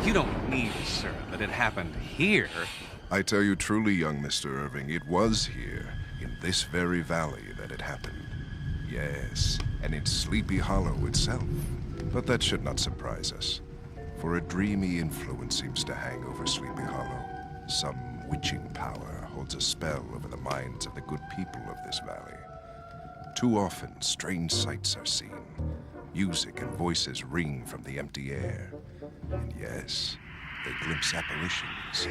You don't mean, sir, that it happened here? I tell you truly, young Mr. Irving, it was here, in this very valley, that it happened. Yes, and in Sleepy Hollow itself. But that should not surprise us, for a dreamy influence seems to hang over Sleepy Hollow. Some witching power holds a spell over the minds of the good people of this valley. Too often, strange sights are seen. Music and voices ring from the empty air. And yes, they glimpse apparitions.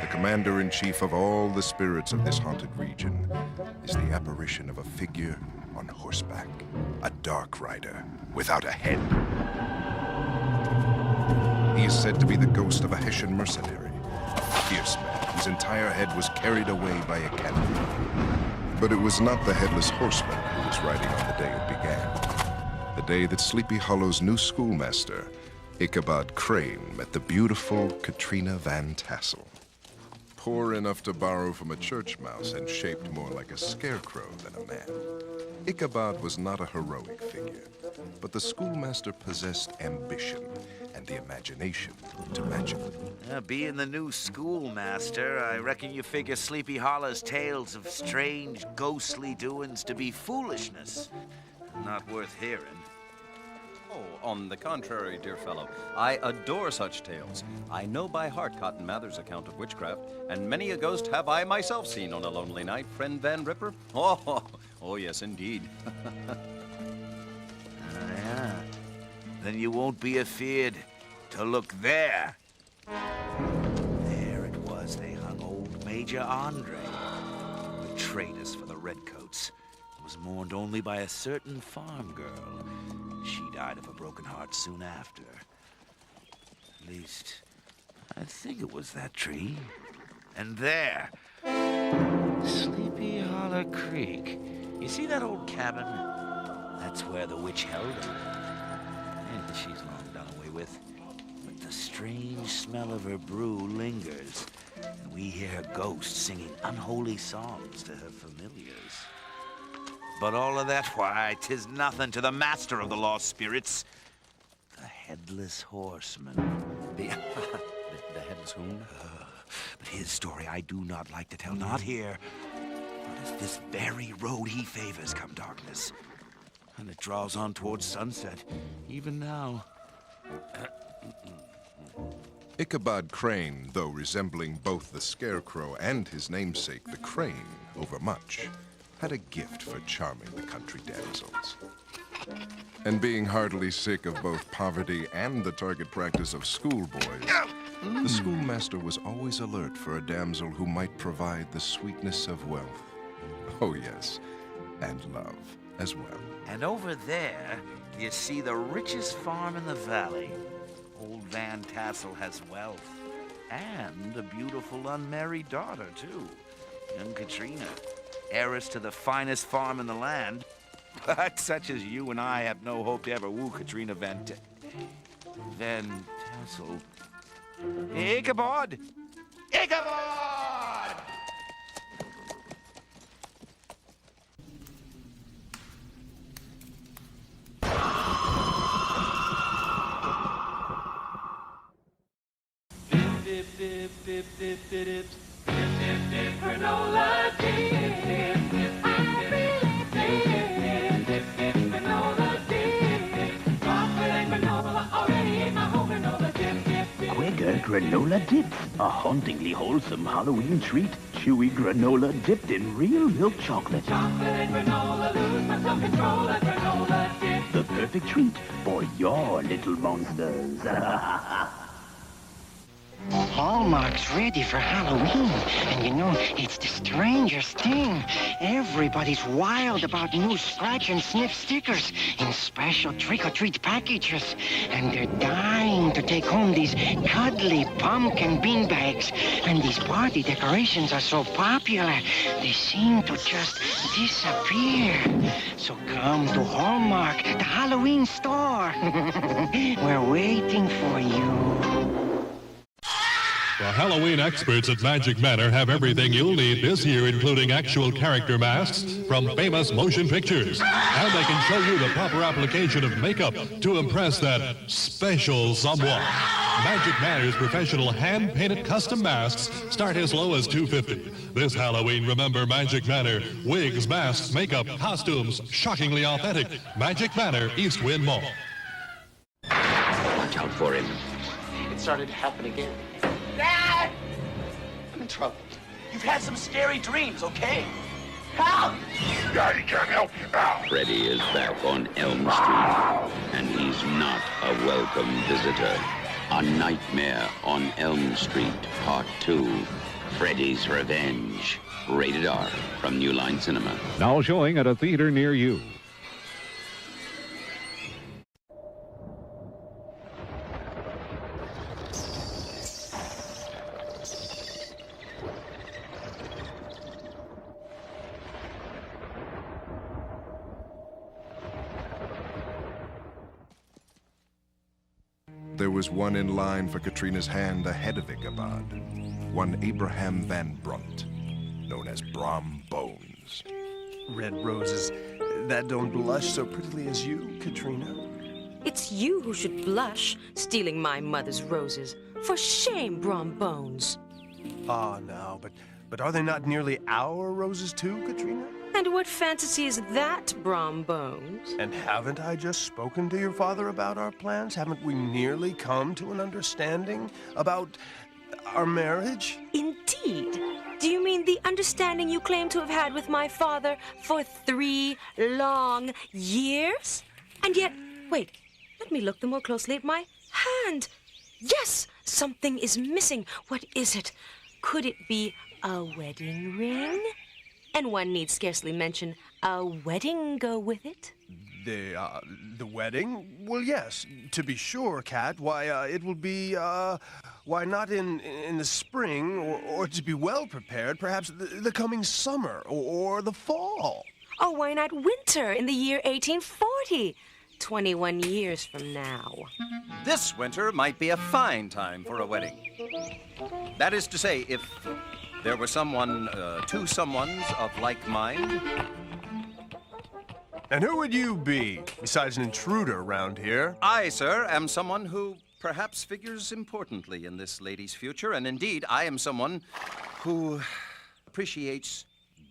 The commander-in-chief of all the spirits of this haunted region is the apparition of a figure on horseback, a dark rider without a head. He is said to be the ghost of a Hessian mercenary, a fierce man whose entire head was carried away by a cannon. But it was not the Headless Horseman who was riding on the day it began. The day that Sleepy Hollow's new schoolmaster, Ichabod Crane, met the beautiful Katrina Van Tassel. Poor enough to borrow from a church mouse and shaped more like a scarecrow than a man. Ichabod was not a heroic figure, but the schoolmaster possessed ambition and the imagination to match it. Being the new schoolmaster, I reckon you figure Sleepy Hollow's tales of strange, ghostly doings to be foolishness. Not worth hearing. Oh, on the contrary, dear fellow, I adore such tales. I know by heart Cotton Mather's account of witchcraft, and many a ghost have I myself seen on a lonely night, friend Van Ripper. Oh, yes, indeed. Yeah. Then you won't be afeard to look there. There it was they hung old Major Andre. Betrayed us for the redcoats. Was mourned only by a certain farm girl. She died of a broken heart soon after. At least, I think it was that tree. And there, Sleepy Hollow Creek. You see that old cabin? That's where the witch held her. And she's long done away with. But the strange smell of her brew lingers. And we hear her ghost singing unholy songs to her familiars. But all of that, why, 'tis nothing to the master of the lost spirits. The Headless Horseman. The Headless whom? But his story I do not like to tell, not here. But it's this very road he favors come darkness. And it draws on towards sunset, even now. Ichabod Crane, though resembling both the Scarecrow and his namesake, the Crane, overmuch, had a gift for charming the country damsels. And being heartily sick of both poverty and the target practice of schoolboys, the schoolmaster was always alert for a damsel who might provide the sweetness of wealth. Oh yes, and love as well. And over there, you see the richest farm in the valley. Old Van Tassel has wealth. And a beautiful unmarried daughter, too. Young Katrina. Heiress to the finest farm in the land. But such as you and I have no hope to ever woo Katrina Van Tassel. Ichabod! Ichabod! Dip, dip, dip, dip, dip, dip. Granola dip. I really dip. Granola dip. Chocolate and granola already in my home. Granola dip. Quaker granola dips, a hauntingly wholesome Halloween treat. Chewy granola dipped in real milk chocolate. Chocolate and granola, lose my self-control. A granola dip. The perfect treat for your little monsters. Hallmark's ready for Halloween, and you know, it's the strangest thing. Everybody's wild about new scratch and sniff stickers in special trick-or-treat packages, and they're dying to take home these cuddly pumpkin beanbags. And these party decorations are so popular, they seem to just disappear. So come to Hallmark, the Halloween store. We're waiting for you. The Halloween experts at Magic Manor have everything you'll need this year, including actual character masks from famous motion pictures. And they can show you the proper application of makeup to impress that special someone. Magic Manor's professional hand-painted custom masks start as low as $250. This Halloween, remember Magic Manor. Wigs, masks, makeup, costumes, shockingly authentic. Magic Manor, East Wind Mall. Watch out for him. It started to happen again. Dad! I'm in trouble. You've had some scary dreams, okay? Help! Daddy can't help you now. Freddy is back on Elm Street, and he's not a welcome visitor. A Nightmare on Elm Street, Part 2. Freddy's Revenge. Rated R from New Line Cinema. Now showing at a theater near you. There was one in line for Katrina's hand ahead of Ichabod. One Abraham Van Brunt, known as Brom Bones. Red roses that don't blush so prettily as you, Katrina. It's you who should blush, stealing my mother's roses. For shame, Brom Bones. Ah, now, but are they not nearly our roses too, Katrina? And what fantasy is that, Brom Bones? And haven't I just spoken to your father about our plans? Haven't we nearly come to an understanding about our marriage? Indeed. Do you mean the understanding you claim to have had with my father for 3 long years? And yet, wait, let me look the more closely at my hand. Yes, something is missing. What is it? Could it be a wedding ring? And one need scarcely mention a wedding go with it. The wedding? Well, yes, to be sure, Kat. Why, it will be, why not in the spring, or to be well prepared, perhaps the coming summer, or the fall. Oh, why not winter in the year 1840? 21 years from now. This winter might be a fine time for a wedding. That is to say, if there were someone, two someones of like mind. And who would you be, besides an intruder around here? I, sir, am someone who perhaps figures importantly in this lady's future, and indeed, I am someone who appreciates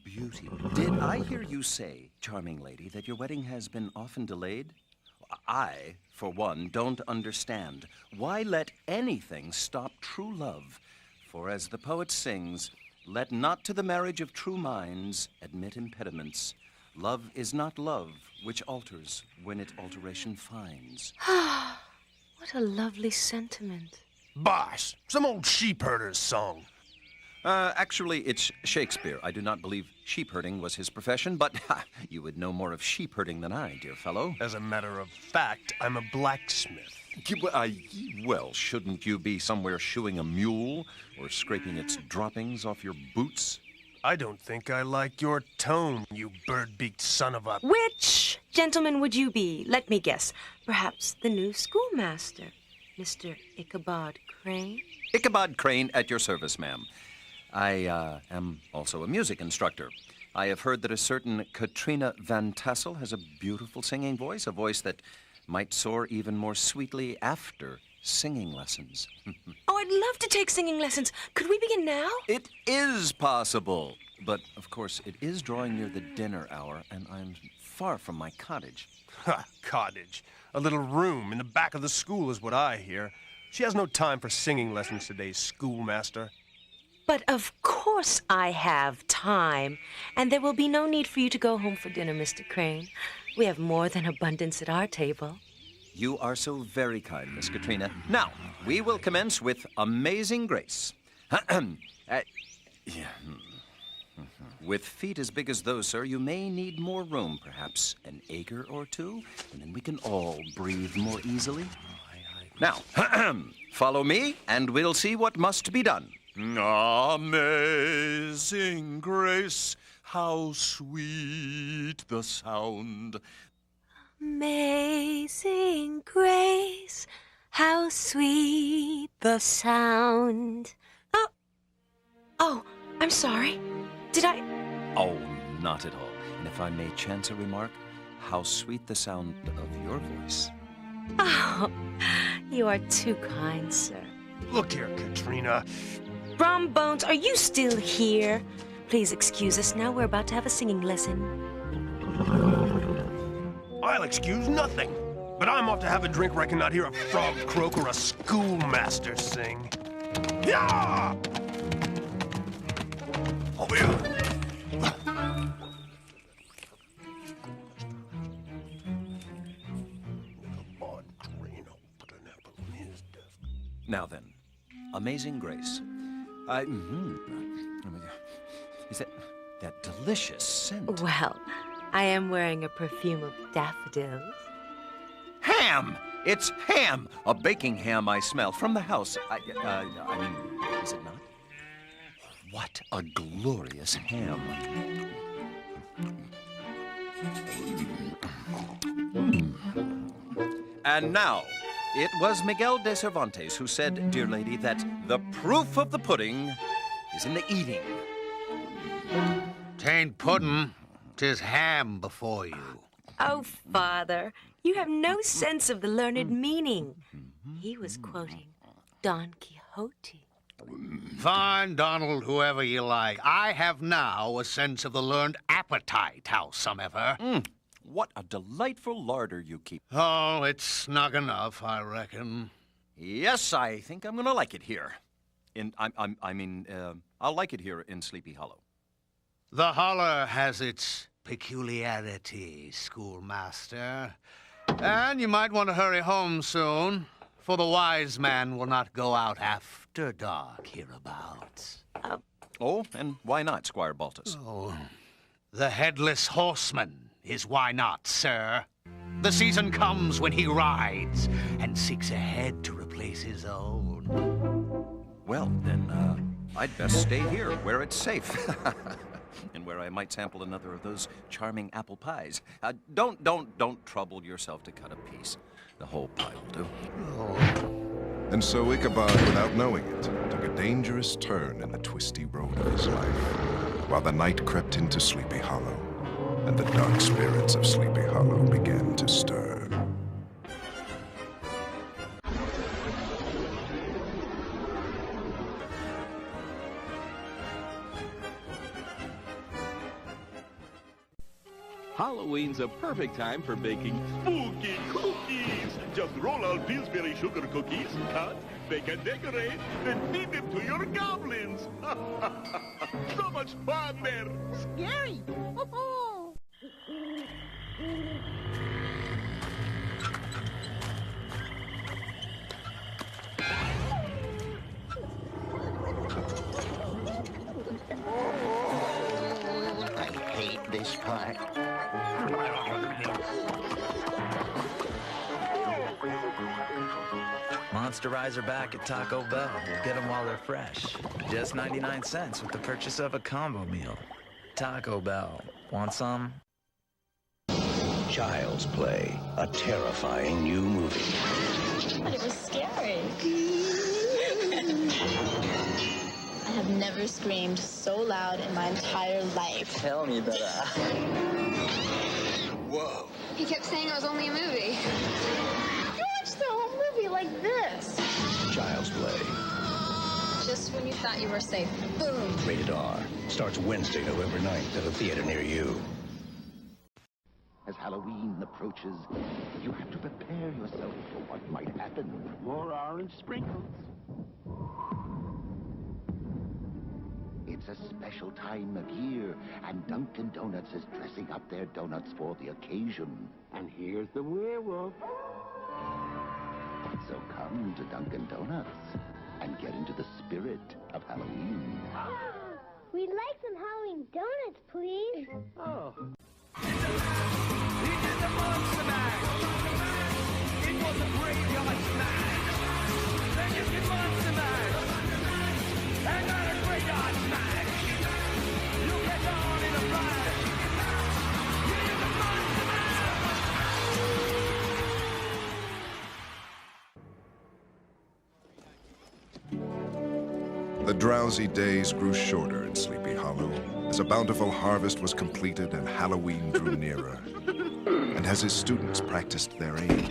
beauty. Did I hear you say, charming lady, that your wedding has been often delayed? I, for one, don't understand. Why let anything stop true love? For as the poet sings, let not to the marriage of true minds admit impediments. Love is not love, which alters when it alteration finds. What a lovely sentiment. Bosh! Some old sheep-herder's song. Actually, it's Shakespeare. I do not believe sheep-herding was his profession, but you would know more of sheep-herding than I, dear fellow. As a matter of fact, I'm a blacksmith. Well, shouldn't you be somewhere shoeing a mule or scraping its droppings off your boots? I don't think I like your tone, you bird-beaked son of a... Which gentleman would you be? Let me guess. Perhaps the new schoolmaster, Mr. Ichabod Crane? Ichabod Crane at your service, ma'am. I am also a music instructor. I have heard that a certain Katrina Van Tassel has a beautiful singing voice, a voice that might soar even more sweetly after singing lessons. Oh, I'd love to take singing lessons. Could we begin now? It is possible. But, of course, it is drawing near the dinner hour, and I'm far from my cottage. Ha, cottage. A little room in the back of the school is what I hear. She has no time for singing lessons today, schoolmaster. But of course I have time. And there will be no need for you to go home for dinner, Mr. Crane. We have more than abundance at our table. You are so very kind, Miss Katrina. Now, we will commence with Amazing Grace. With feet as big as those, sir, you may need more room, perhaps an acre or two, and then we can all breathe more easily. Now, follow me, and we'll see what must be done. Amazing Grace, how sweet the sound. Amazing Grace, how sweet the sound. Oh, I'm sorry. Did I? Oh, not at all. And if I may chance a remark, how sweet the sound of your voice. Oh, you are too kind, sir. Look here, Katrina. Bones, are you still here? Please excuse us now. We're about to have a singing lesson. I'll excuse nothing. But I'm off to have a drink where I cannot hear a frog croak or a schoolmaster sing. Yeah! Over here. Now then, Amazing Grace. Is that delicious scent? Well, I am wearing a perfume of daffodils. Ham! It's ham! A baking ham I smell from the house. I mean, is it not? What a glorious ham. And now, it was Miguel de Cervantes who said, dear lady, that the proof of the pudding is in the eating. 'Tain't puddin', 'tis ham before you. Oh, Father, you have no sense of the learned meaning. He was quoting Don Quixote. Fine, Donald, whoever you like. I have now a sense of the learned appetite, howsomever. What a delightful larder you keep. Oh, it's snug enough, I reckon. Yes, I think I'm gonna like it here. I'll like it here in Sleepy Hollow. The holler has its peculiarities, schoolmaster. And you might want to hurry home soon, for the wise man will not go out after dark hereabouts. Oh, and why not, Squire Baltus? Oh, the Headless Horseman is why not, sir. The season comes when he rides and seeks a head to replace his own. Well, then, I'd best stay here, where it's safe. And where I might sample another of those charming apple pies. Don't trouble yourself to cut a piece. The whole pie will do. And so Ichabod, without knowing it, took a dangerous turn in the twisty road of his life, while the night crept into Sleepy Hollow, and the dark spirits of Sleepy Hollow began to stir. Halloween's a perfect time for baking spooky cookies. Just roll out Pillsbury sugar cookies, cut, bake and decorate, then feed them to your goblins. So much fun there. Scary. I hate this part. Monsterizer back at Taco Bell. Get them while they're fresh. Just 99 cents with the purchase of a combo meal. Taco Bell. Want some? Child's Play, a terrifying new movie. But it was scary. I have never screamed so loud in my entire life. Tell me about that. Whoa. He kept saying it was only a movie. You watched the whole movie like this. Child's Play, Just when you thought you were safe, boom. rated R. Starts Wednesday, November 9th at a theater near you. As Halloween approaches, you have to prepare yourself for what might happen. More orange sprinkles. It's a special time of year, and Dunkin' Donuts is dressing up their donuts for the occasion. And here's the werewolf. So come to Dunkin' Donuts and get into the spirit of Halloween. We'd like some Halloween donuts, please. Oh. The drowsy days grew shorter in Sleepy Hollow as a bountiful harvest was completed and Halloween drew nearer. And as his students practiced their aim,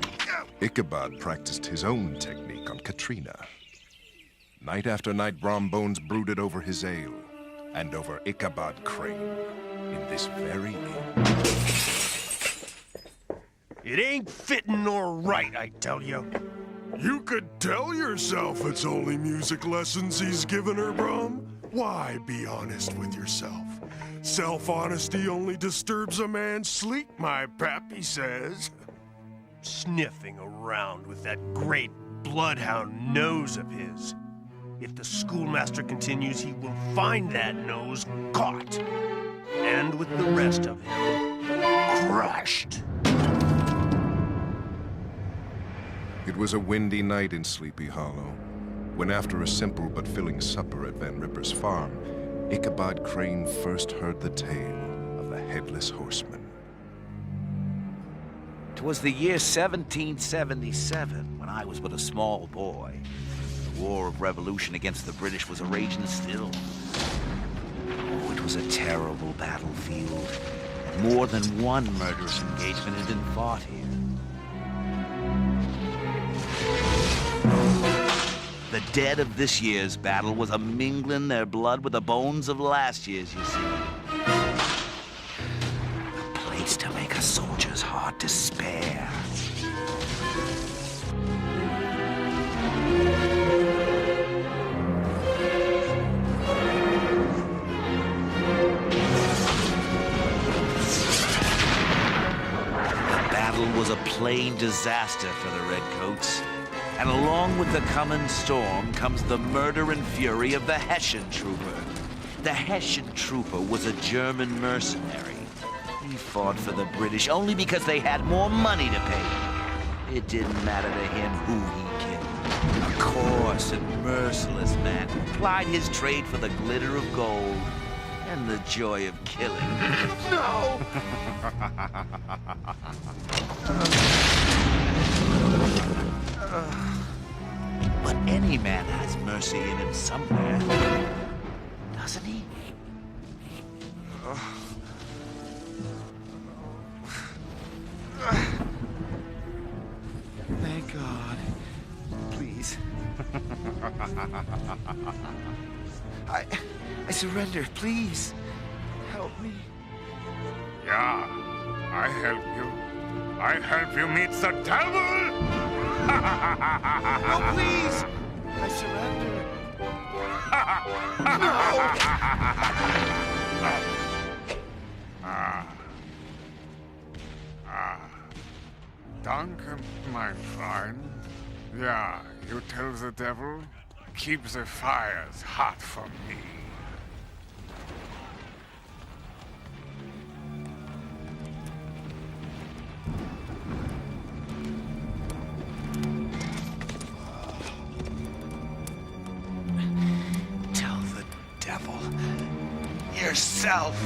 Ichabod practiced his own technique on Katrina. Night after night, Brombones brooded over his ale and over Ichabod Crane in this very inn. It ain't fitting nor right, I tell you. You could tell yourself it's only music lessons he's given her, Brom. Why be honest with yourself? Self-honesty only disturbs a man's sleep, my pappy says. Sniffing around with that great bloodhound nose of his. If the schoolmaster continues, he will find that nose caught. And with the rest of him, crushed. It was a windy night in Sleepy Hollow, when after a simple but filling supper at Van Ripper's farm, Ichabod Crane first heard the tale of the Headless Horseman. 'Twas the year 1777, when I was but a small boy. The War of Revolution against the British was a-raging still. Oh, it was a terrible battlefield. More than one murderous engagement had been fought here. The dead of this year's battle was a-mingling their blood with the bones of last year's, you see. A place to make a soldier's heart despair. The battle was a plain disaster for the Redcoats. And along with the coming storm comes the murder and fury of the Hessian trooper. The Hessian trooper was a German mercenary. He fought for the British only because they had more money to pay. It didn't matter to him who he killed. A coarse and merciless man who plied his trade for the glitter of gold and the joy of killing. No! But any man has mercy in him somewhere, doesn't he? Thank God. Please. I surrender, please. Help me. Yeah, I help you. I help you meet the devil! Oh, please! I surrender. Duncan, my friend. Yeah, you tell the devil, keep the fires hot for me. Yourself.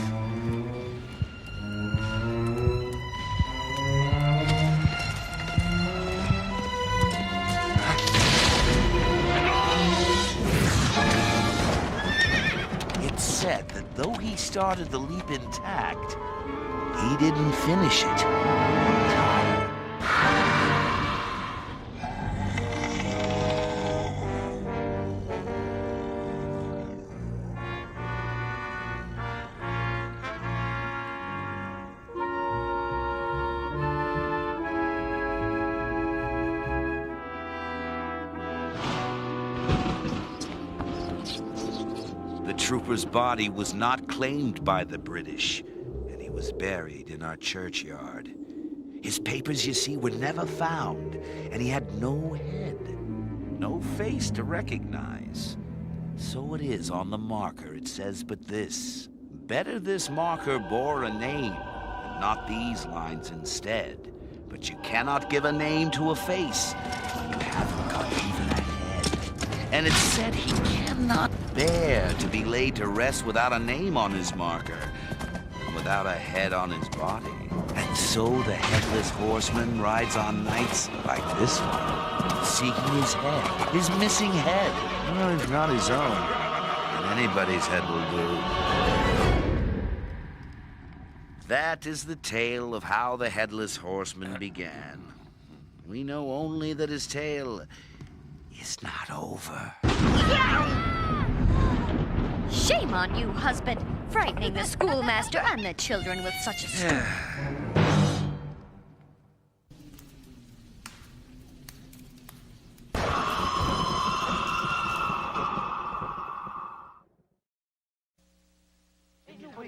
It's said that though he started the leap intact, he didn't finish it. The trooper's body was not claimed by the British, and he was buried in our churchyard. His papers, you see, were never found, and he had no head, no face to recognize. So it is on the marker. It says but this: better this marker bore a name, and not these lines instead. But you cannot give a name to a face when you haven't got even a head. And it said he cannot bear to be laid to rest without a name on his marker, and without a head on his body. And so the Headless Horseman rides on nights like this one, seeking his head, his missing head. Well, if not his own, then anybody's head will do. That is the tale of how the Headless Horseman began. We know only that his tale is not over. Shame on you, husband, frightening the schoolmaster and the children with such a...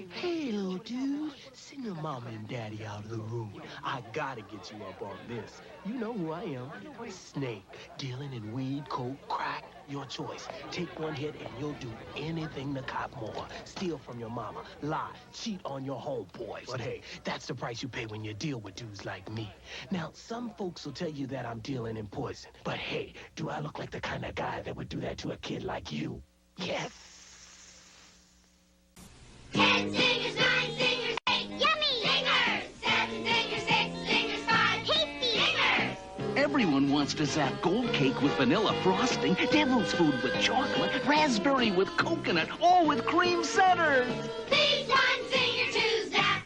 Hey, little dude, send your mama and daddy out of the room. I gotta get you up on this. You know who I am. Snake, dealing in weed, coke, crack, your choice. Take one hit and you'll do anything to cop more. Steal from your mama, lie, cheat on your homeboys. But hey, that's the price you pay when you deal with dudes like me. Now, some folks will tell you that I'm dealing in poison. But hey, do I look like the kind of guy that would do that to a kid like you? Yes. 10 singers, 9 singers, 8 yummy singers, 7 singers, 6 singers, 5 tasty singers. Everyone wants to zap gold cake with vanilla frosting, devil's food with chocolate, raspberry with coconut, all with cream centers. Please one singer to zap.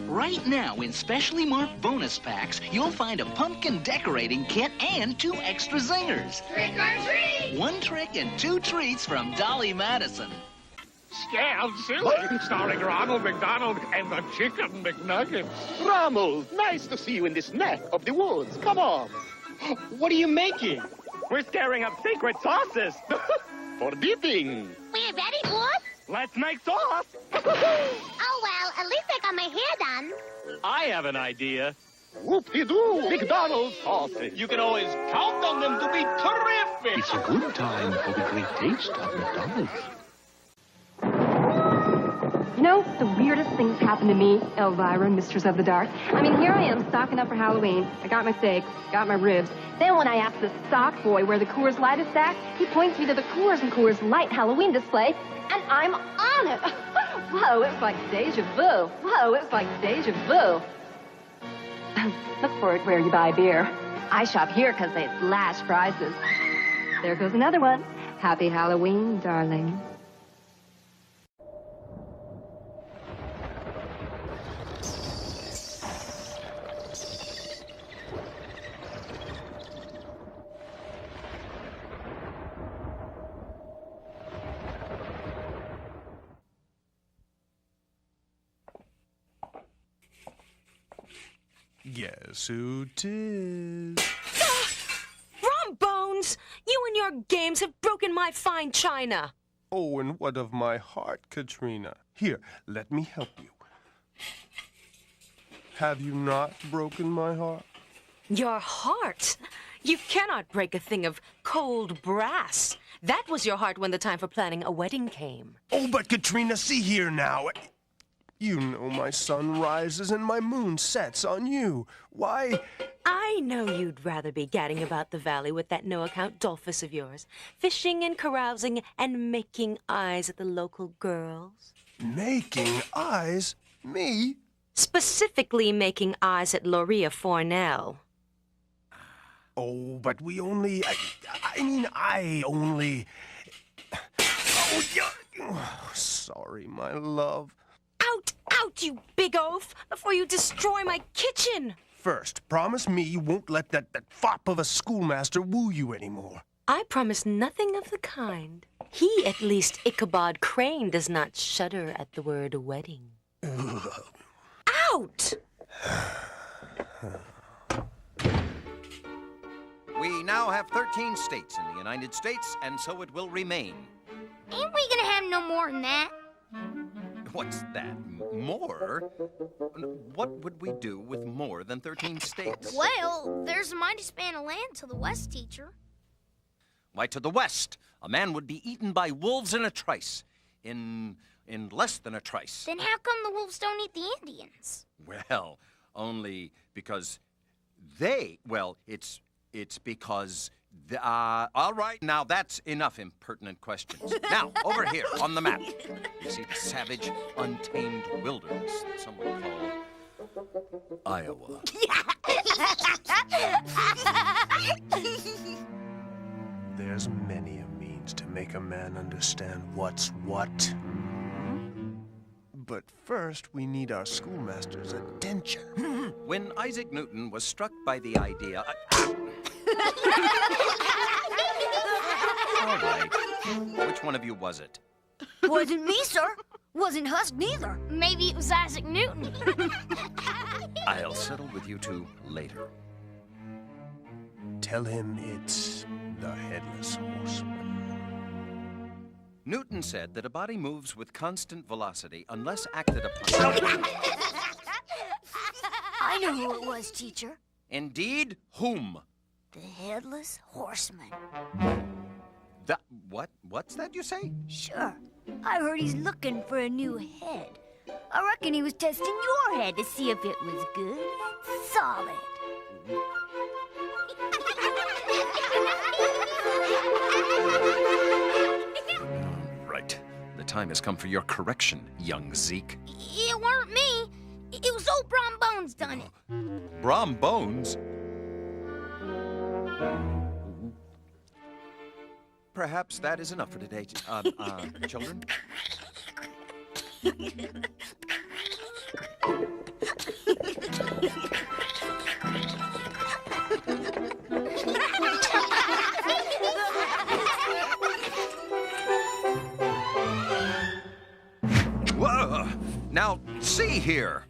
Right now, in specially marked bonus packs, you'll find a pumpkin decorating kit and 2 extra zingers. Trick or treat. 1 trick and 2 treats from Dolly Madison. Scared Silly, starring Ronald McDonald and the Chicken McNuggets. Ronald, nice to see you in this neck of the woods. Come on. What are you making? We're stirring up secret sauces. For dipping. We're ready, boss. Let's make sauce. Oh, well, at least I got my hair done. I have an idea. Whoop-de-doo, McDonald's sauces. You can always count on them to be terrific. It's a good time for the great taste of McDonald's. You know, the weirdest things happen to me, Elvira, Mistress of the Dark. I mean, here I am stocking up for Halloween. I got my steaks, got my ribs. Then when I ask the stock boy where the Coors Light is stacked, he points me to the Coors and Coors Light Halloween display, and I'm on it. Whoa, it's like deja vu. Whoa, it's like deja vu. Look for it where you buy beer. I shop here because they slash prices. There goes another one. Happy Halloween, darling. Guess who 'tis? Rum Bones! You and your games have broken my fine china. Oh, and what of my heart, Katrina? Here, let me help you. Have you not broken my heart? Your heart? You cannot break a thing of cold brass. That was your heart when the time for planning a wedding came. Oh, but Katrina, see here now. You know my sun rises and my moon sets on you. Why? I know you'd rather be gadding about the valley with that no-account dollface of yours, fishing and carousing and making eyes at the local girls. Making eyes? Me? Specifically making eyes at Loria Fornell. Oh, but we only... I only... Oh, yeah. Oh, sorry, my love. Out, you big oaf, before you destroy my kitchen! First, promise me you won't let that fop of a schoolmaster woo you anymore. I promise nothing of the kind. He, at least, Ichabod Crane, does not shudder at the word wedding. Out! We now have 13 states in the United States, and so it will remain. Ain't we gonna have no more than that? What's that? More? What would we do with more than 13 states? Well, there's a mighty span of land to the west, teacher. Why, to the west, a man would be eaten by wolves in a trice. In less than a trice. Then how come the wolves don't eat the Indians? Well, only because it's because... all right, now that's enough impertinent questions. Now, over here, on the map, you see the savage, untamed wilderness that some would call Iowa. There's many a means to make a man understand what's what. But first, we need our schoolmaster's attention. When Isaac Newton was struck by the idea... All right. Which one of you was it? Wasn't me, sir. Wasn't Husk neither. Maybe it was Isaac Newton. I'll settle with you two later. Tell him it's the Headless Horseman. Newton said that a body moves with constant velocity unless acted upon. I know who it was, teacher. Indeed? Whom? The Headless Horseman. What's that you say? Sure. I heard he's looking for a new head. I reckon he was testing your head to see if it was good and solid. Right. The time has come for your correction, young Zeke. It weren't me. It was old Brom Bones done it. Brom Bones? Perhaps that is enough for today, children. Whoa! Now, see here.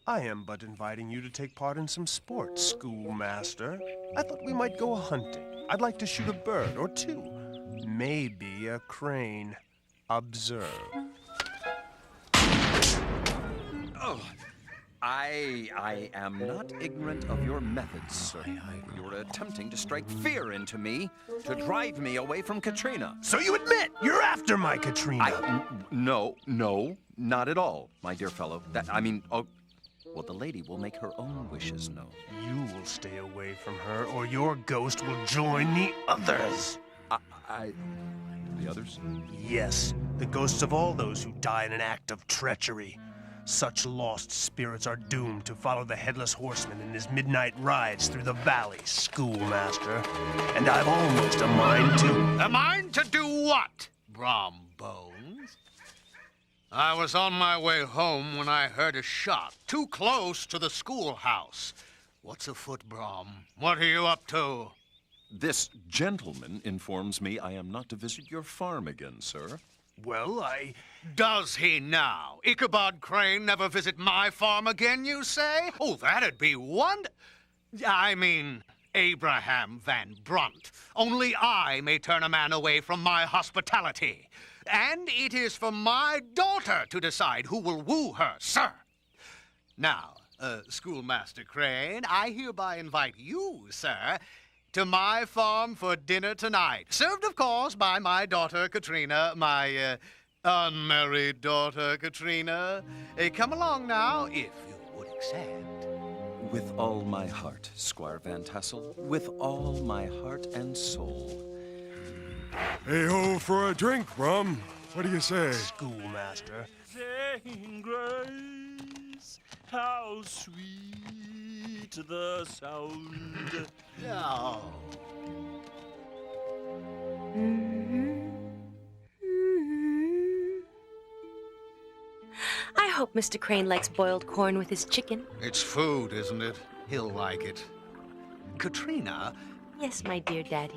I am but inviting you to take part in some sports, schoolmaster. I thought we might go hunting. I'd like to shoot a bird or two. Maybe a crane. Observe. Oh, I am not ignorant of your methods, sir. You're attempting to strike fear into me, to drive me away from Katrina. So you admit you're after my Katrina? No, not at all, my dear fellow. Well, the lady will make her own wishes known. You will stay away from her, or your ghost will join the others. The others? Yes, the ghosts of all those who die in an act of treachery. Such lost spirits are doomed to follow the Headless Horseman in his midnight rides through the valley, schoolmaster. And I've almost a mind to... A mind to do what, Brom Bones? I was on my way home when I heard a shot too close to the schoolhouse. What's afoot, Brom? What are you up to? This gentleman informs me I am not to visit your farm again, sir. Well, Does he now? Ichabod Crane never visit my farm again, you say? Oh, that'd be Abraham Van Brunt. Only I may turn a man away from my hospitality. And it is for my daughter to decide who will woo her, sir. Now, Schoolmaster Crane, I hereby invite you, sir, to my farm for dinner tonight. Served, of course, by my daughter, Katrina, my unmarried daughter, Katrina. Come along now, if you would accept. With all my heart, Squire Van Tassel. With all my heart and soul. Hey-ho for a drink, Brom. What do you say? Schoolmaster. Saving grace, how sweet the sound. Oh. I hope Mr. Crane likes boiled corn with his chicken. It's food, isn't it? He'll like it. Katrina? Yes, my dear Daddy.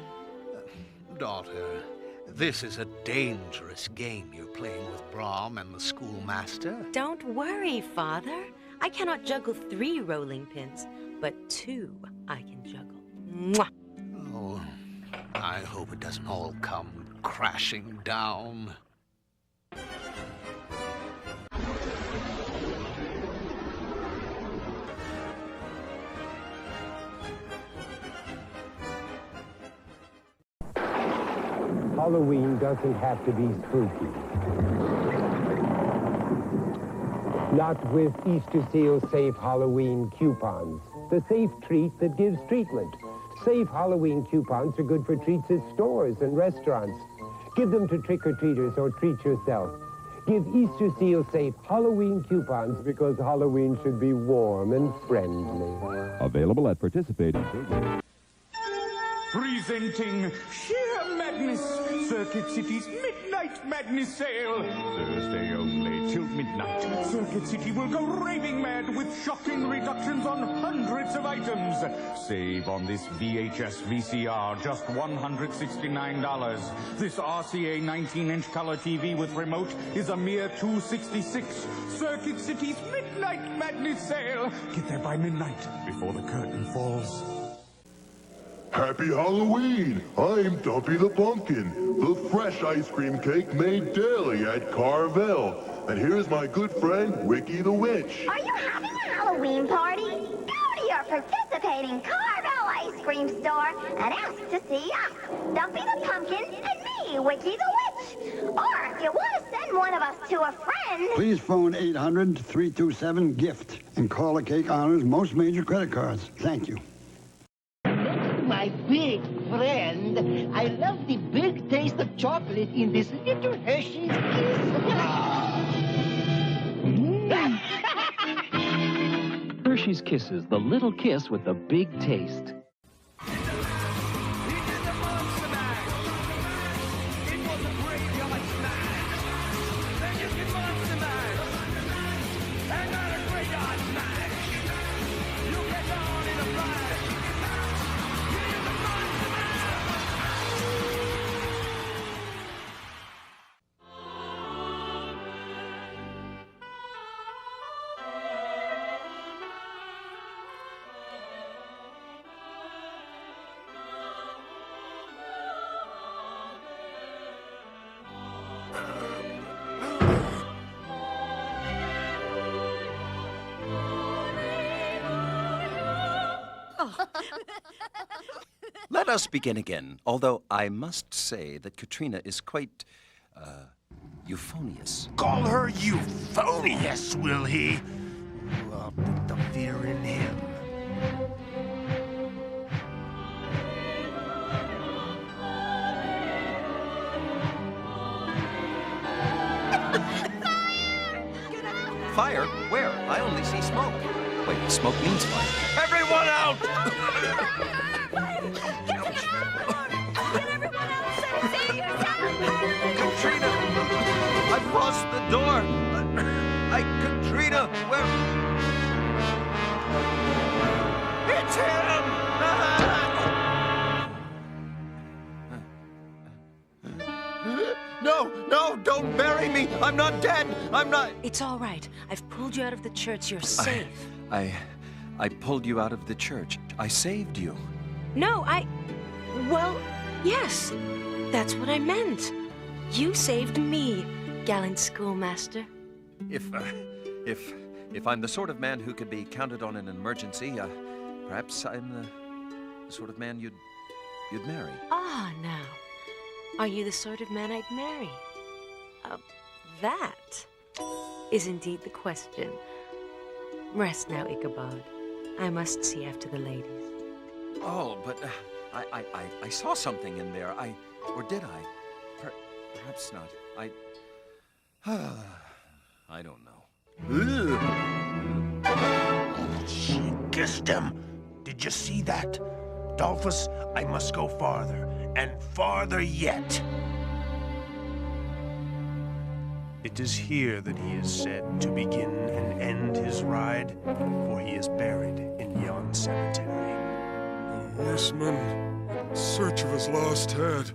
Daughter, this is a dangerous game you're playing with Brom and the schoolmaster. Don't worry, Father. I cannot juggle 3 rolling pins, but 2 I can juggle. Mwah! Oh, I hope it doesn't all come crashing down. Halloween doesn't have to be spooky. Not with Easter Seal Safe Halloween coupons. The safe treat that gives treatment. Safe Halloween coupons are good for treats at stores and restaurants. Give them to trick-or-treaters or treat yourself. Give Easter Seal Safe Halloween coupons because Halloween should be warm and friendly. Available at participating stores. Presenting Sheer Madness, Circuit City's Midnight Madness Sale. Thursday only till midnight. Circuit City will go raving mad with shocking reductions on hundreds of items. Save on this VHS VCR, just $169. This RCA 19-inch color TV with remote is a mere $266. Circuit City's Midnight Madness Sale. Get there by midnight before the curtain falls. Happy Halloween! I'm Dumpy the Pumpkin, the fresh ice cream cake made daily at Carrere. And here's my good friend, Wiki the Witch. Are you having a Halloween party? Go to your participating Carrere ice cream store and ask to see us, Dumpy the Pumpkin, and me, Wiki the Witch. Or if you want to send one of us to a friend... Please phone 800-327-GIFT and call the Cake Honors most major credit cards. Thank you. My big friend, I love the big taste of chocolate in this little Hershey's Kiss. Hershey's Kisses, the little kiss with the big taste. Let us begin again, although I must say that Katrina is quite, euphonious. Call her euphonious, will he? I'll put the fear in him. Fire? Where? I only see smoke. Wait, smoke means fire. Everyone out! Katrina! I've lost the door! Katrina, where? It's him! No, don't bury me! I'm not dead! I'm not... It's all right. I've pulled you out of the church. You're safe. I pulled you out of the church. I saved you. No, well, yes. That's what I meant. You saved me, gallant schoolmaster. If I'm the sort of man who could be counted on in an emergency, perhaps I'm the sort of man you'd marry. Ah, now. Are you the sort of man I'd marry? That is indeed the question. Rest now, Ichabod. I must see after the ladies. Oh, but I saw something in there. Or did I? Perhaps not. I don't know. She kissed him. Did you see that? Dolphus, I must go farther, and farther yet. It is here that he is said to begin and end his ride, for he is buried in yon cemetery. The horseman, in search of his lost head.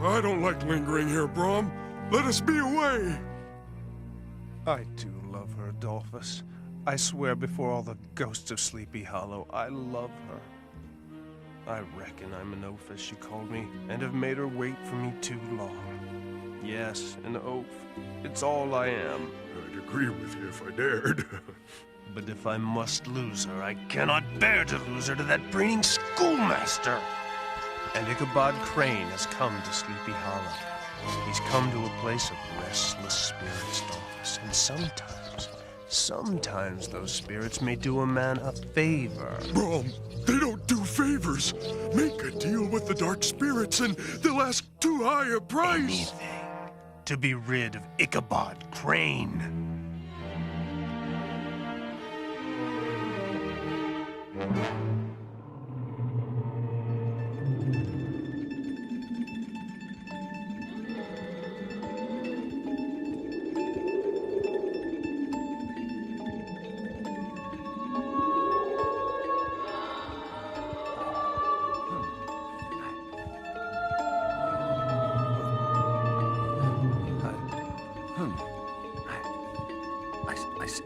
I don't like lingering here, Brom. Let us be away. I do love her, Dolphus. I swear before all the ghosts of Sleepy Hollow, I love her. I reckon I'm an oaf, as she called me, and have made her wait for me too long. Yes, an oaf. It's all I am. I'd agree with you if I dared. But if I must lose her, I cannot bear to lose her to that preening schoolmaster. And Ichabod Crane has come to Sleepy Hollow. He's come to a place of restless spirits, Dolphus. And sometimes those spirits may do a man a favor. Brom, they don't do favors. Make a deal with the dark spirits and they'll ask too high a price. Anything to be rid of Ichabod Crane.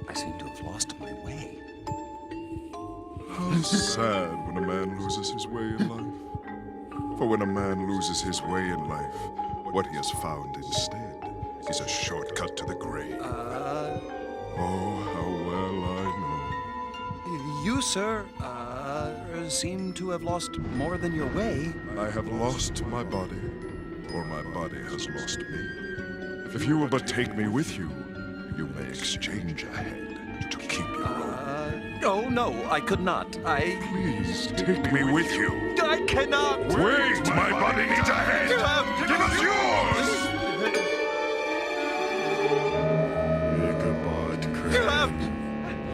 I seem to have lost my way. How sad when a man loses his way in life. For when a man loses his way in life, what he has found instead is a shortcut to the grave. Oh, how well I know. You, sir, seem to have lost more than your way. I have lost my body, or my body has lost me. If you will but take me with you, you may exchange a head to keep your own. Oh, no, I could not. Please, take me with you. I cannot. Wait, my body needs a head. Give us yours. Ichabod Crane.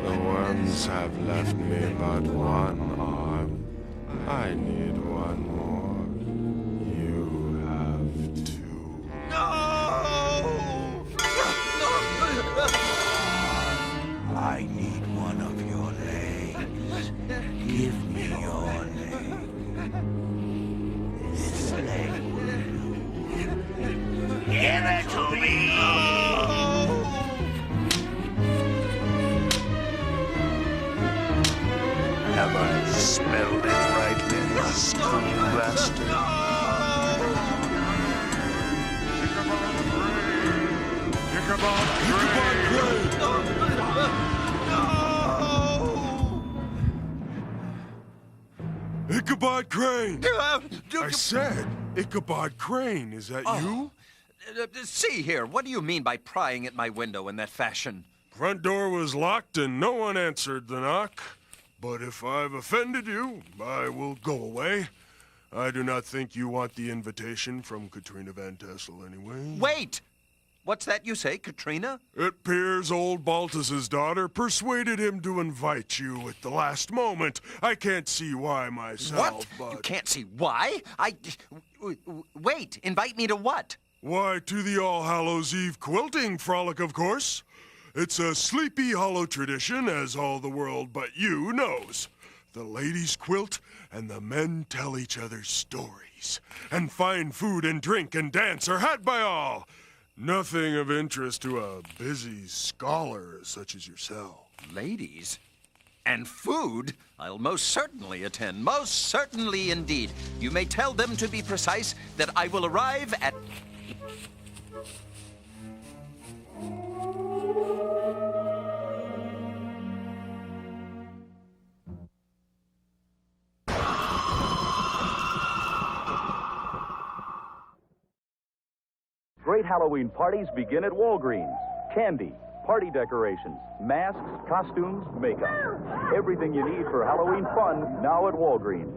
The ones have left me but one arm. I need one more. You have two. I need one of your legs. Give me your leg. This leg will do. Give it to me! Have I smelled it rightly, schoolmaster? Ichabod Crane! Ichabod Crane! I said, Ichabod Crane, is that you? See here, what do you mean by prying at my window in that fashion? Front door was locked and no one answered the knock. But if I've offended you, I will go away. I do not think you want the invitation from Katrina Van Tassel anyway. Wait! What's that you say, Katrina? It appears old Baltus's daughter persuaded him to invite you at the last moment. I can't see why myself, What? but... You can't see why? Wait, invite me to what? Why, to the All Hallows Eve quilting frolic, of course. It's a Sleepy Hollow tradition, as all the world but you knows. The ladies quilt, and the men tell each other stories. And fine food and drink and dance are had by all. Nothing of interest to a busy scholar such as yourself. Ladies? And food? I'll most certainly attend. Most certainly indeed. You may tell them, to be precise, that I will arrive at... Great Halloween parties begin at Walgreens. Candy, party decorations, masks, costumes, makeup. Everything you need for Halloween fun now at Walgreens.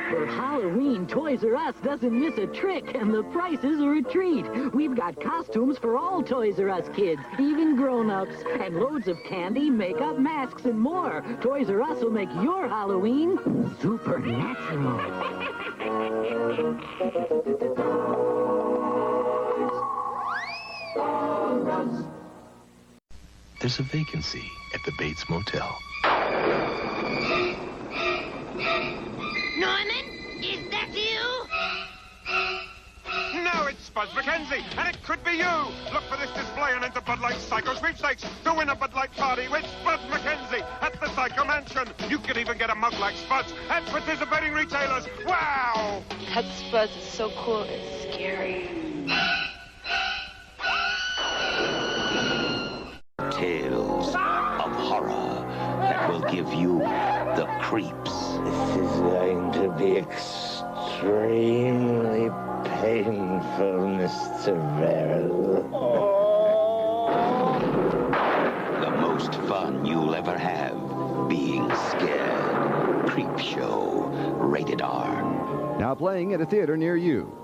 For Halloween, Toys R Us doesn't miss a trick, and the prices are a treat. We've got costumes for all Toys R Us kids, even grown-ups, and loads of candy, makeup, masks, and more. Toys R Us will make your Halloween supernatural. There's a vacancy at the Bates Motel. Norman, is that you? No, it's Buzz McKenzie, and it could be you. Look for this display and enter Bud Light Psycho Sweepstakes to win a Bud Light party with Buzz McKenzie at the Psycho Mansion. You can even get a mug like Spud's at participating retailers. Wow! That Spuzz is so cool, it's scary. Tales will give you the creeps. This is going to be extremely painful, Mr. Verrill. The most fun you'll ever have. Being scared. Creep Show. Rated R. Now playing at a theater near you.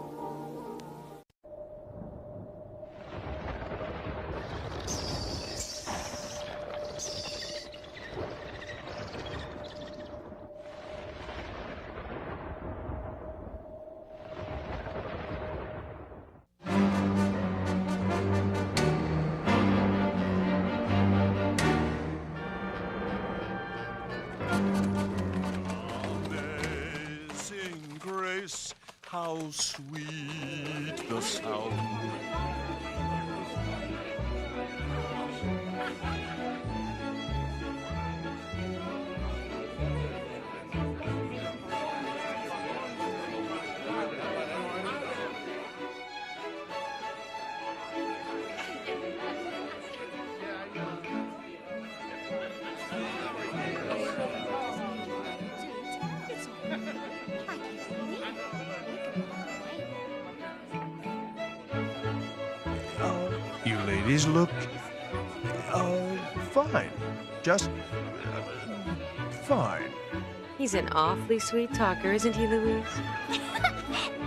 How sweet the sound. You ladies look, fine. Just, fine. He's an awfully sweet talker, isn't he, Louise?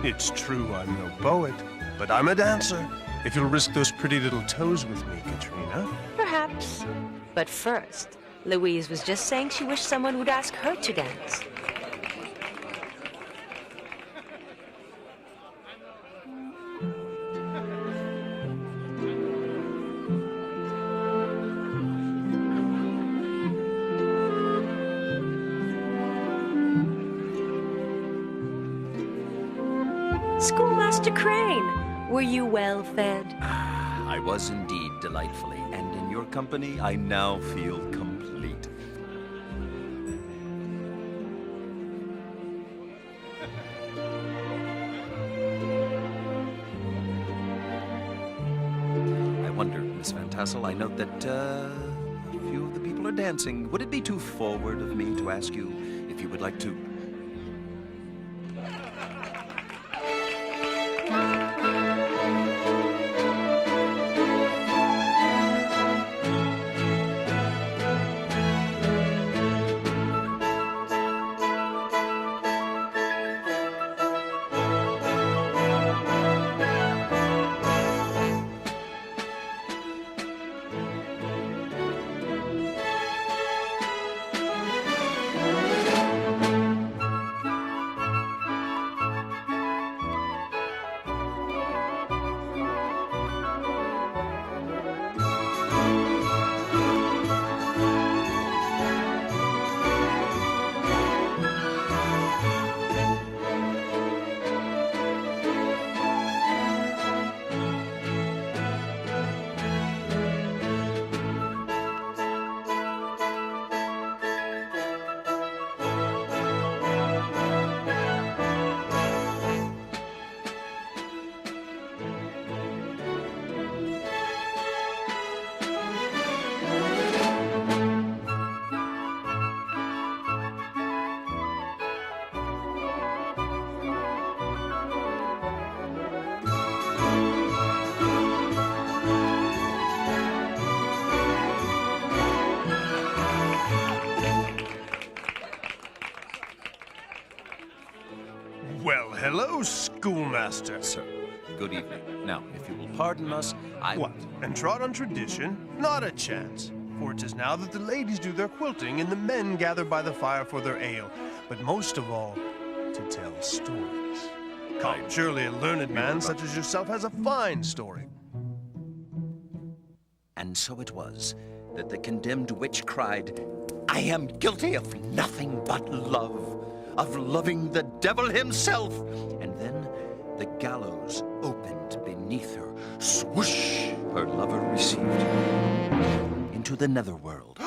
It's true I'm no poet, but I'm a dancer. If you'll risk those pretty little toes with me, Katrina. Perhaps. But first, Louise was just saying she wished someone would ask her to dance. Schoolmaster Crane, were you well fed? I was indeed delightfully, and in your company, I now feel complete. I wonder, Miss Van Tassel, I note that a few of the people are dancing. Would it be too forward of me to ask you if you would like to... Hello, schoolmaster. Sir, good evening. Now, if you will pardon us, I... What, and trot on tradition? Not a chance. For it is now that the ladies do their quilting and the men gather by the fire for their ale. But most of all, to tell stories. Come, surely a learned man such as yourself has a fine story. And so it was that the condemned witch cried, I am guilty of nothing but love, of loving the devil himself. And then the gallows opened beneath her. Swoosh! Her lover received her into the netherworld.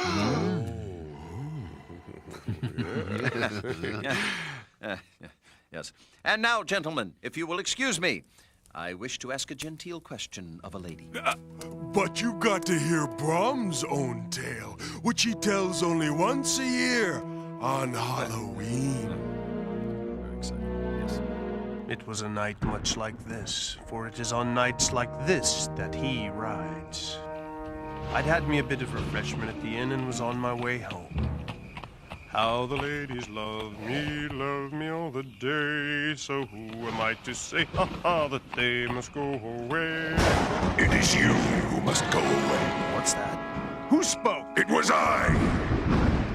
Yes. And now, gentlemen, if you will excuse me, I wish to ask a genteel question of a lady. But you got to hear Brahms' own tale, which he tells only once a year on Halloween. Very exciting, yes. It was a night much like this, for it is on nights like this that he rides. I'd had me a bit of refreshment at the inn and was on my way home. How the ladies love me all the day. So who am I to say, that they must go away? It is you who must go away. What's that? Who spoke? It was I.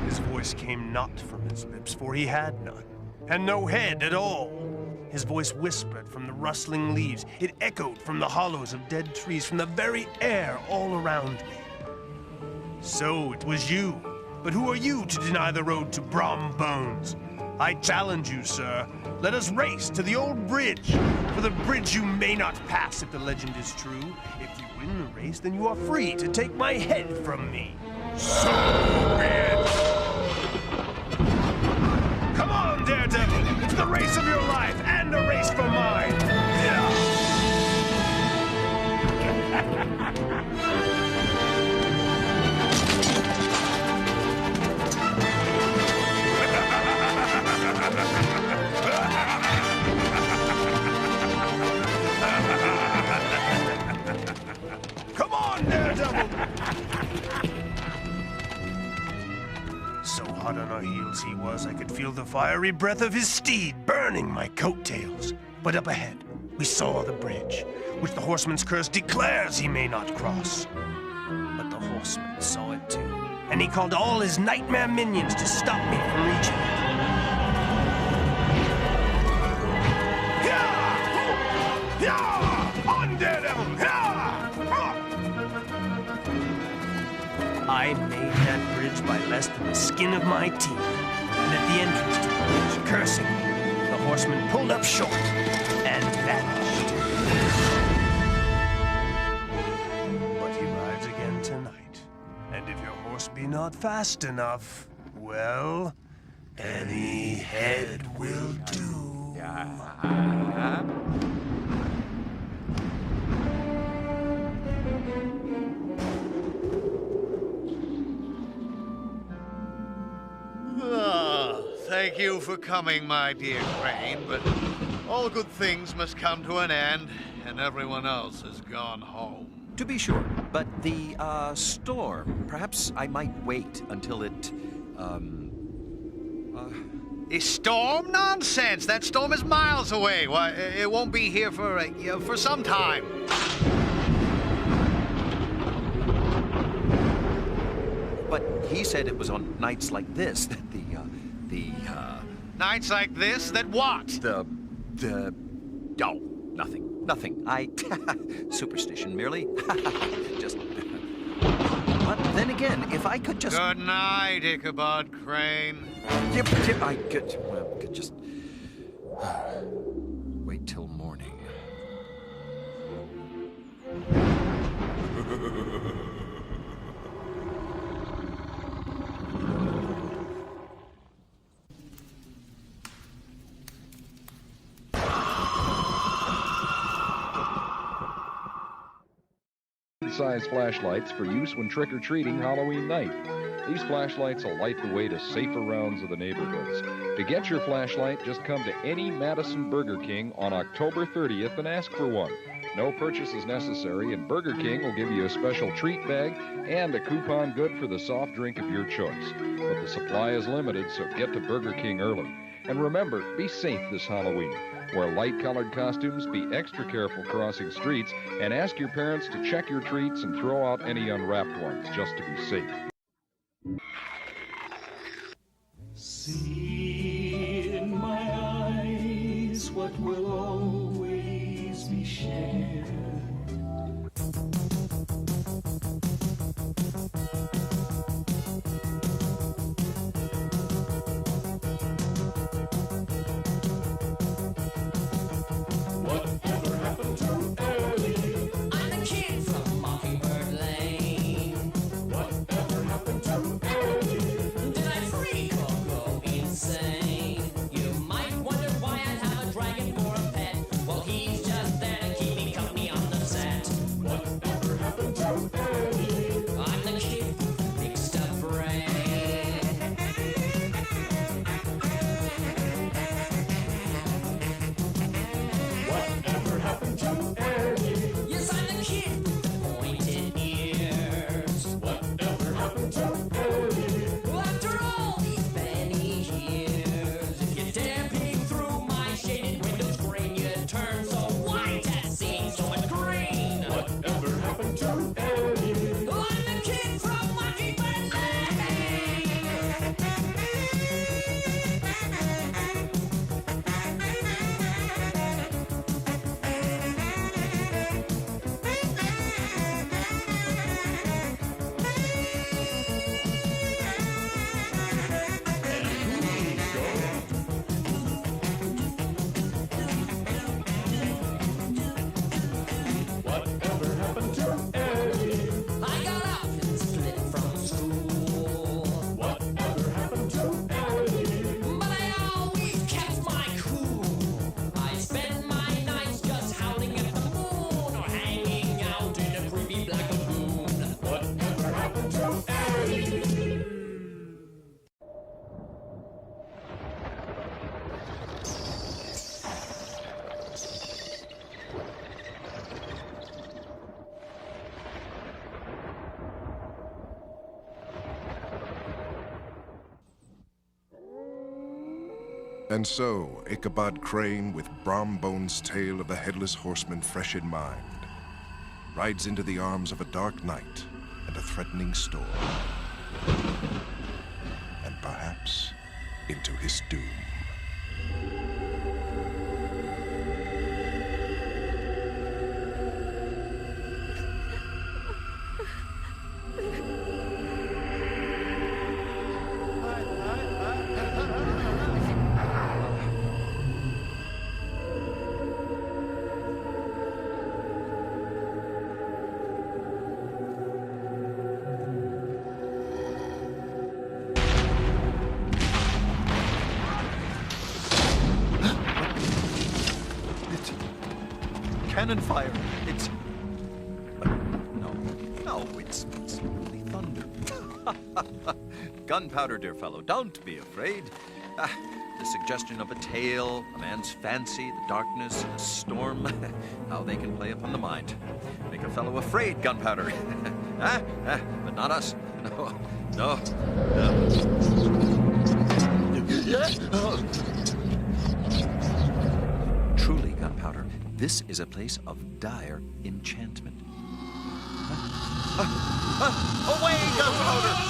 His voice came not from his lips, for he had none, and no head at all. His voice whispered from the rustling leaves. It echoed from the hollows of dead trees, from the very air all around me. So it was you. But who are you to deny the road to Brom Bones? I challenge you, sir. Let us race to the old bridge. For the bridge you may not pass if the legend is true. If you win the race, then you are free to take my head from me. So be it. Come on, Daredevil. It's the race of your life and a race for mine. Come on, Daredevil! So hot on our heels he was, I could feel the fiery breath of his steed burning my coattails. But up ahead, we saw the bridge, which the Horseman's curse declares he may not cross. But the Horseman saw it too, and he called all his nightmare minions to stop me from reaching it. On, Daredevil! I made that bridge by less than the skin of my teeth. And at the entrance to the bridge, cursing me, the Horseman pulled up short and vanished. But he rides again tonight. And if your horse be not fast enough, well, any head will do. Thank you for coming, my dear Crane, but all good things must come to an end, and everyone else has gone home. To be sure, but the, storm, perhaps I might wait until it, A storm? Nonsense! That storm is miles away. Why, it won't be here for some time. But he said it was on nights like this that Nights like this? That what? Oh, nothing. Superstition merely. Just... But then again, if I could just... Good night, Ichabod Crane. I could just... wait till morning. Size flashlights for use when trick-or-treating Halloween night. These flashlights will light the way to safer rounds of the neighborhoods. To get your flashlight, just come to any Madison Burger King on October 30th and ask for one. No purchase is necessary, and Burger King will give you a special treat bag and a coupon good for the soft drink of your choice. But the supply is limited, so get to Burger King early. And remember, be safe this Halloween. Wear light-colored costumes, be extra careful crossing streets, and ask your parents to check your treats and throw out any unwrapped ones just to be safe. See in my eyes what will always be shared. Whatever happened to Ellie? I'm the kid from Mockingbird Lane. Whatever happened to Ellie? Did I freak or go insane? And so, Ichabod Crane, with Brombone's tale of the Headless Horseman fresh in mind, rides into the arms of a dark night and a threatening storm. And perhaps into his doom. Cannon fire. It's... No, it's only thunder. Gunpowder, dear fellow, don't be afraid. The suggestion of a tale, a man's fancy, the darkness, a storm, how they can play upon the mind. Make a fellow afraid, Gunpowder. But not us. No. Truly, Gunpowder, this is a place of dire enchantment. Away, Gunpowder!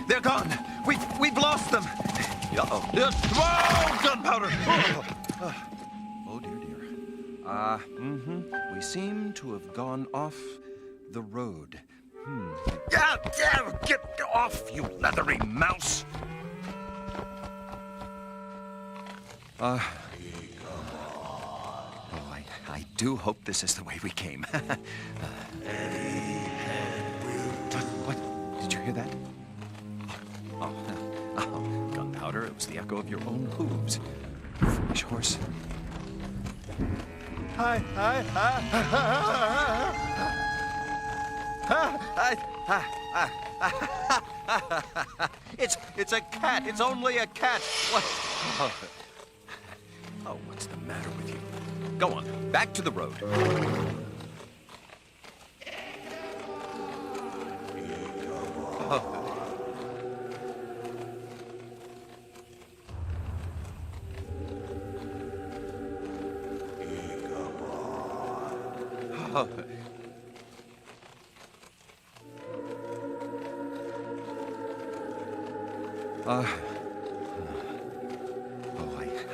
They're gone. We've lost them. Uh-oh. Whoa, Gunpowder! Oh, dear. We seem to have gone off the road. Yeah, get off, you leathery mouse! I do hope this is the way we came. What? Did you hear that? Oh, Gunpowder, it was the echo of your own hooves. Foolish horse. It's a cat. It's only a cat. What? Oh, what's the matter with you? Go on, back to the road.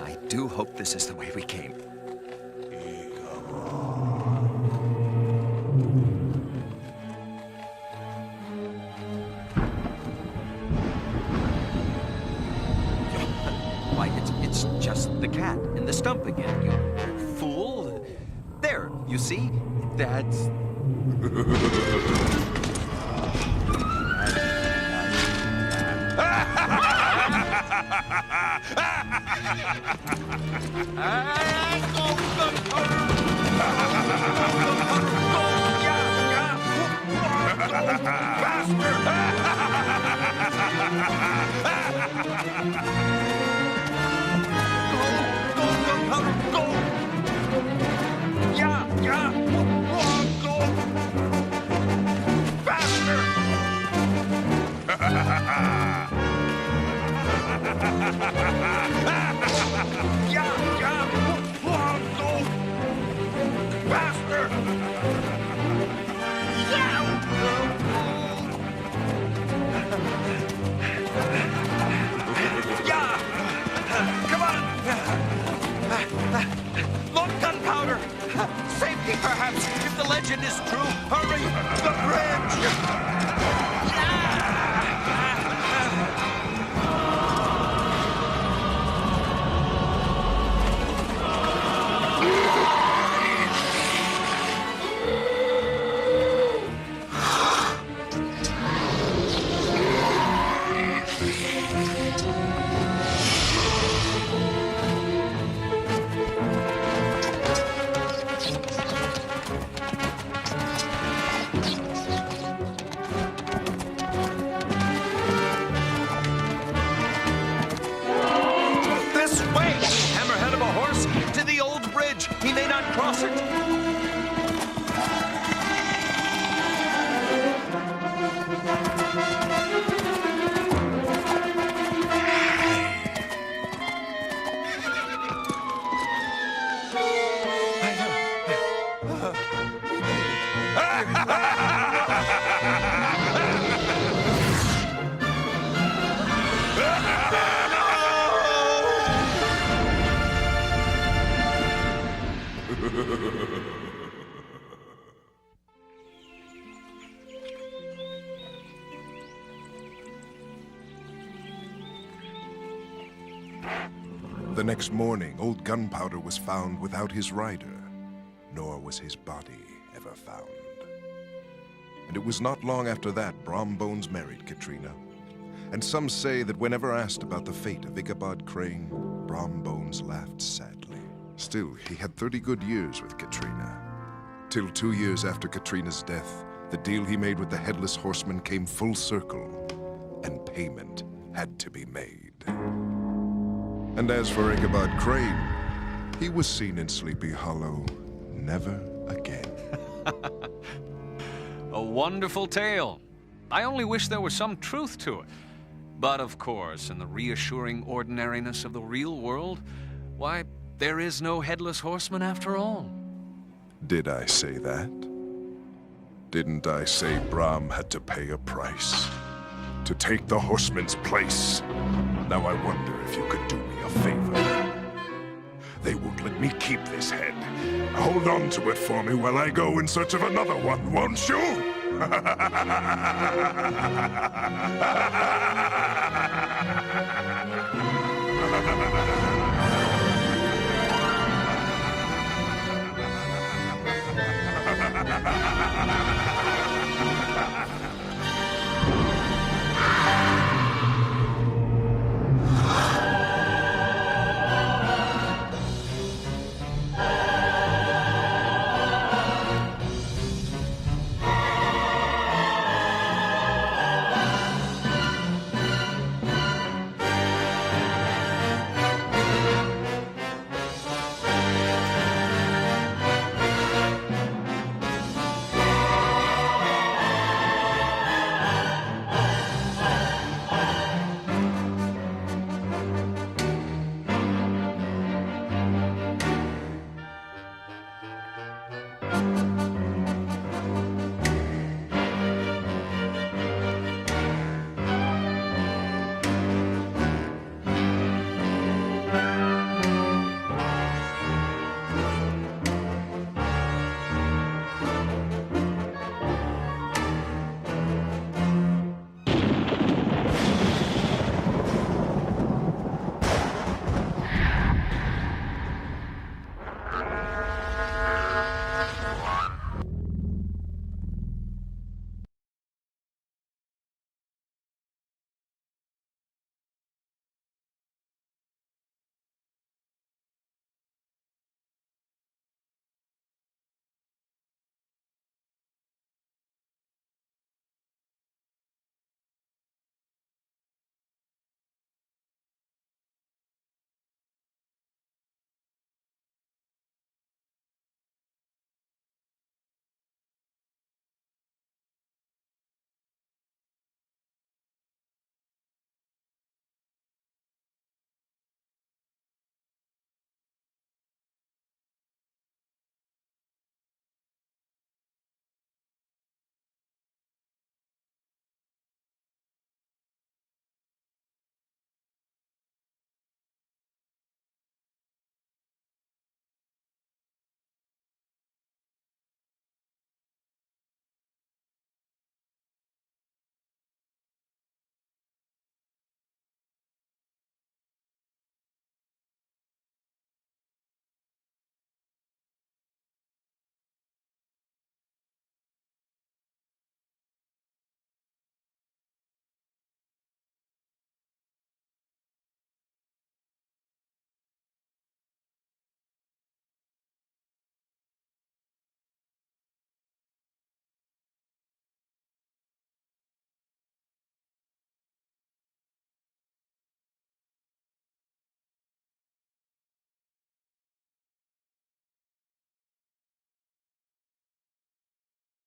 I do hope this is the way we came. Why, it's just the cat in the stump again, you fool. There, you see? That's... Perhaps, if the legend is true. Hurry! The bridge! may not cross it. The next morning, old Gunpowder was found without his rider, nor was his body ever found. And it was not long after that Brom Bones married Katrina. And some say that whenever asked about the fate of Ichabod Crane, Brom Bones laughed sadly. Still, he had 30 good years with Katrina. Till 2 years after Katrina's death, the deal he made with the Headless Horseman came full circle, and payment had to be made. And as for Ichabod Crane, he was seen in Sleepy Hollow never again. A wonderful tale. I only wish there was some truth to it. But of course, in the reassuring ordinariness of the real world, why, there is no Headless Horseman after all. Did I say that? Didn't I say Brom had to pay a price to take the horseman's place? Now I wonder if you could do me a favor. They won't let me keep this head. Hold on to it for me while I go in search of another one, won't you?